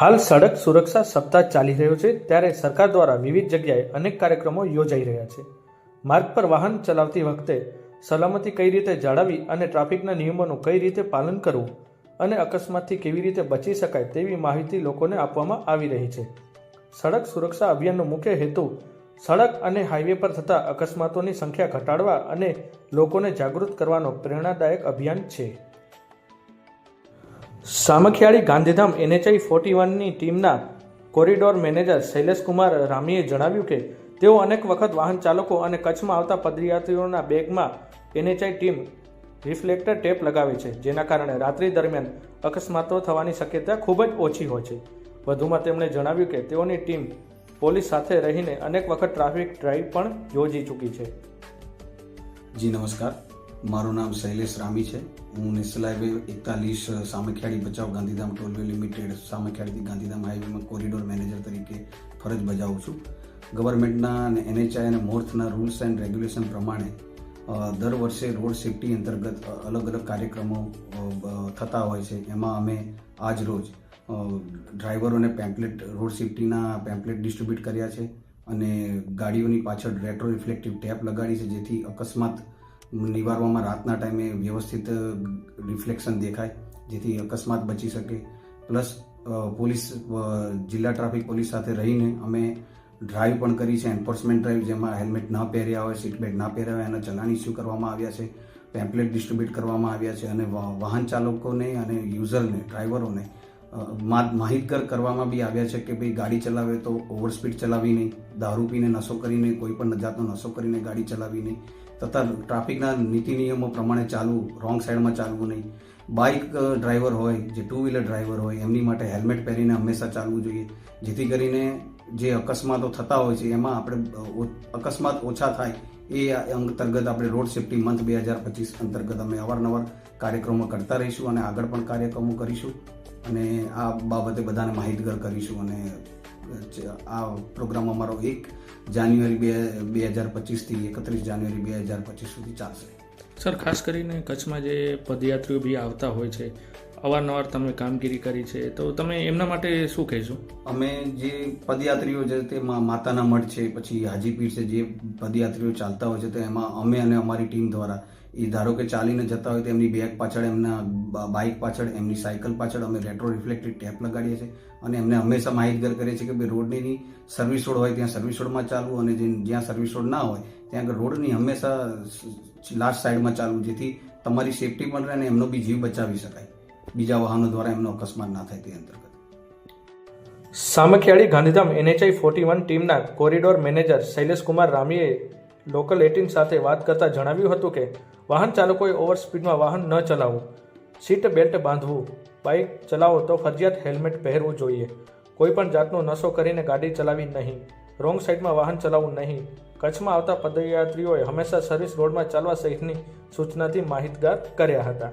હાલ સડક સુરક્ષા સપ્તાહ ચાલી રહ્યો છે, ત્યારે સરકાર દ્વારા વિવિધ જગ્યાએ અનેક કાર્યક્રમો યોજાઈ રહ્યા છે। માર્ગ પર વાહન ચલાવતી વખતે સલામતી કઈ રીતે જાળવવી અને ટ્રાફિકના નિયમોનું કઈ રીતે પાલન કરવું અને અકસ્માતથી કેવી રીતે બચી શકાય તેવી માહિતી લોકોને આપવામાં આવી રહી છે। સડક સુરક્ષા અભિયાનનો મુખ્ય હેતુ સડક અને હાઈવે પર થતા અકસ્માતોની સંખ્યા ઘટાડવા અને લોકોને જાગૃત કરવાનો પ્રેરણાદાયક અભિયાન છે। સામખિયાળી ગાંધીધામ NHI 41ની ટીમના કોરિડોર મેનેજર શૈલેષકુમાર રામીએ જણાવ્યું કે તેઓ અનેક વખત વાહન ચાલકો અને કચ્છમાં આવતા પદયાત્રીઓના બેગમાં NHI ટીમ રિફ્લેક્ટર ટેપ લગાવે છે, જેના કારણે રાત્રિ દરમિયાન અકસ્માતો થવાની શક્યતા ખૂબ જ ઓછી હોય છે। વધુમાં તેમણે જણાવ્યું કે તેઓની ટીમ પોલીસ સાથે રહીને અનેક વખત ટ્રાફિક ડ્રાઈવ પણ યોજી ચૂકી છે। જી નમસ્કાર, મારું નામ શૈલેષ રામી છે। હું national highway 41 Samakhiyali Bhachau Gandhidham tollway limited સામખિયાળીથી ગાંધીધામ હાઈવેમાં કોરિડોર મેનેજર તરીકે ફરજ બજાવું છું। ગવર્મેન્ટના અને NHI અને મોર્થના રૂલ્સ એન્ડ રેગ્યુલેશન પ્રમાણે દર વર્ષે રોડ સેફટી અંતર્ગત અલગ અલગ કાર્યક્રમો થતા હોય છે। એમાં અમે આજ રોજ ડ્રાઈવરોને પેમ્પલેટ રોડ સેફટીના પેમ્પલેટ ડિસ્ટ્રીબ્યુટ કર્યા છે અને ગાડીઓની પાછળ રેટ્રો રિફ્લેક્ટિવ ટેપ લગાડી છે, જેથી અકસ્માત નિવારવામાં રાતના ટાઈમે વ્યવસ્થિત રિફ્લેક્શન દેખાય, જેથી અકસ્માત બચી શકે। પ્લસ પોલીસ જિલ્લા ટ્રાફિક પોલીસ સાથે રહીને અમે ડ્રાઈવ પણ કરી છે, એન્ફોર્સમેન્ટ ડ્રાઈવ, જેમાં હેલ્મેટ ન પહેર્યા હોય, સીટ બેલ્ટ ના પહેર્યા હોય એના ચલાન ઇસ્યુ કરવામાં આવ્યા છે, પેમ્પલેટ ડિસ્ટ્રીબ્યુટ કરવામાં આવ્યા છે અને વાહન ચાલકોને અને યુઝરને ડ્રાઈવરોને માહિતગાર કરવામાં બી આવ્યા છે કે ભાઈ ગાડી ચલાવે તો ઓવર સ્પીડ ચલાવી નહીં, દારૂ પીને નશો કરીને કોઈ પણ જાતનો નશો કરીને ગાડી ચલાવી નહીં, તથા ટ્રાફિકના નીતિ નિયમો પ્રમાણે ચાલવું, રોંગ સાઈડમાં ચાલવું નહીં। બાઇક ડ્રાઈવર હોય, જે ટુ વ્હીલર ડ્રાઈવર હોય, એમની માટે હેલ્મેટ પહેરીને હંમેશા ચાલવું જોઈએ, જેથી કરીને જે અકસ્માતો થતા હોય છે એમાં આપણે અકસ્માત ઓછા થાય એ અંતર્ગત આપણે રોડ સેફટી મંથ 2025 અંતર્ગત અમે અવારનવાર કાર્યક્રમો કરતા રહીશું અને આગળ પણ કાર્યક્રમો કરીશું અને આ બાબતે બધાને માહિતગાર કરીશું। અને આ પ્રોગ્રામ અમારો 1 જાન્યુઆરી 2025થી 31 જાન્યુઆરી 2025 સુધી ચાલશે। સર, ખાસ કરીને કચ્છમાં જે પદયાત્રીઓ બી આવતા હોય છે, અવારનવાર તમે કામગીરી કરી છે, તો તમે એમના માટે શું કહેશો? અમે જે પદયાત્રીઓ છે તે માતાના મઢ છે, પછી હાજીપીર છે, જે પદયાત્રીઓ ચાલતા હોય છે તો એમાં અમે અને અમારી ટીમ દ્વારા એ ધારો કે ચાલીને જતા હોય તો એમની બેગ પાછળ, એમના બાઇક પાછળ, એમની સાયકલ પાછળ અમે રેટ્રો રિફ્લેક્ટિવ ટેપ લગાડીએ છીએ અને એમને હંમેશા માહિતગાર કરીએ છીએ કે ભાઈ રોડની સર્વિસ રોડ હોય ત્યાં સર્વિસ રોડમાં ચાલવું અને જ્યાં સર્વિસ રોડ ના હોય ત્યાં આગળ રોડની હંમેશા લાસ્ટ સાઈડમાં ચાલવું, જેથી તમારી સેફટી પણ રહે અને એમનો બી જીવ બચાવી શકાય, બીજા વાહનો દ્વારા એમનો અકસ્માત ના થાય તે અંતર્ગત। સામખિયાળી ગાંધીધામ NHI 41 ટીમના કોરિડોર મેનેજર શૈલેષકુમાર રામીએ લોકલ 18 સાથે વાત કરતા જણાવ્યું હતું કે વાહન ચાલકોએ ઓવર સ્પીડમાં વાહન ન ચલાવવું, સીટ બેલ્ટ બાંધવું, બાઇક ચલાવો તો ફરજિયાત હેલ્મેટ પહેરવું જોઈએ, કોઈપણ જાતનો નશો કરીને ગાડી ચલાવવી નહીં, રોંગ સાઈડમાં વાહન ચલાવવું નહીં, કચ્છમાં આવતા પદયાત્રીઓએ હંમેશા સર્વિસ રોડમાં ચાલવા સહિતની સૂચનાથી માહિતગાર કર્યા હતા।